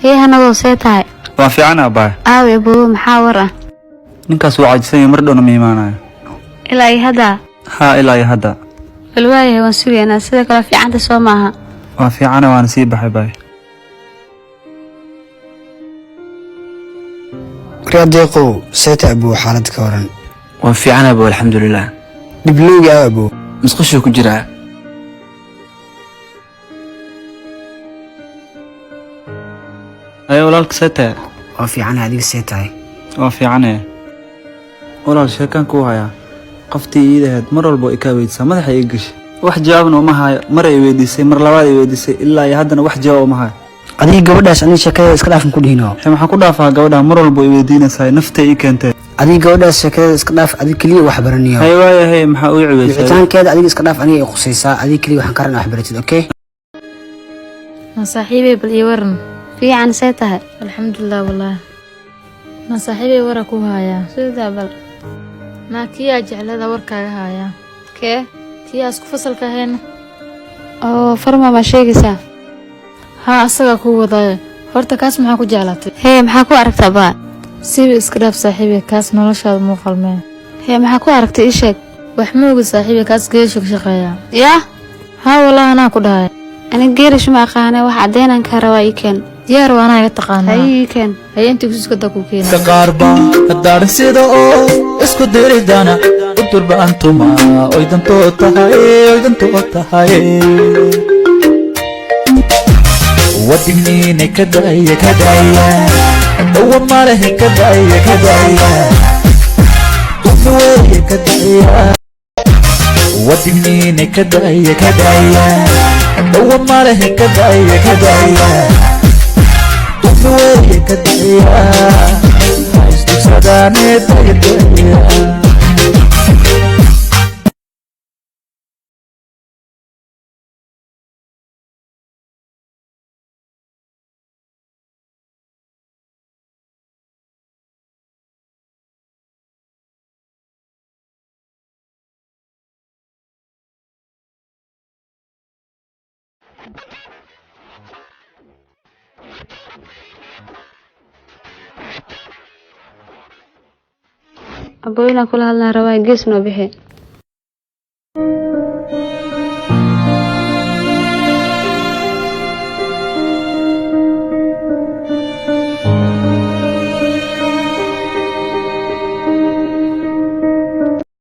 هي هنادو سيتاي وافي عنا باي aawe buu maxaa war ah ninkaas waa cajisan mar dhowna ma imaanayo ilaa hada haa ilaa hadda walwaayahay waan sugeynaa sida kala fiicanta soo maaha waa fiicana waan sii baxay baay raadiqo seeta abu xaalad ka waran waa fiicana baa alxamdulillah diblooga abu musqushu ku jiraa ayo walaalka seeta waa fiican adiga seetaay waa fiicana walaal sheekan ku haya qoftii iidaheed mar walba ay ka weydiisaa madaxa ay gashay wax jawaabna uma hayo mar ay weydiisay mar labaad ay weydiisay ilaa iyo haddana wax jawaab uma hayo adiga gabadhaas aniga sheekada iska dhaafan ku dhihino maxaan ku dhaafaa gabadha mar walba ay weydiinaysaa naftay ii keentay adiga gabadhaas sheekada iska dhaaf adiga kaliya wax baraniyo hay waayahay maxaa uu ciweysay wicitaankeeda adiga iska dhaaf aniga ay qusaysaa adiga kaliya waxaan karan wax baratid okay ma saaxiibay bal ii waran fiican seetahay alxamdulillah wallaah ma saaxiibay wara ku haya sida bal ma kiya jeclada warkaaga haya kee kiya isku fasalka hayna oo farma ma sheegaysaa ha asaga ku waday horta kaas maxaa ku jeclaatay hee maxaa ku aragtaa baa siba iska dhaaf saaxiibay kaas noloshaada muu qalmeen hee maxaa ku aragtay ii sheeg wax ma ogi saaxiibay kaas geesho ka shaqeeya yaa ha wallaah anaa ku dhahay aniga geerish ma aqaanay wax caddeynaan ka rabaa ii keen diyaar waana iga taqaanaa hay keen hay intii kusiska ku keenay kaqarba hadaan sida oo isku diridana udurba antuma oydanto tahay wadinine kadaya dawa marahe kadaya uweye kadaya wadinine kadaya dawa marahe kadaya uweye kadaya istusadaane daya abooyna kula hadlaan rabaa gees noo bixi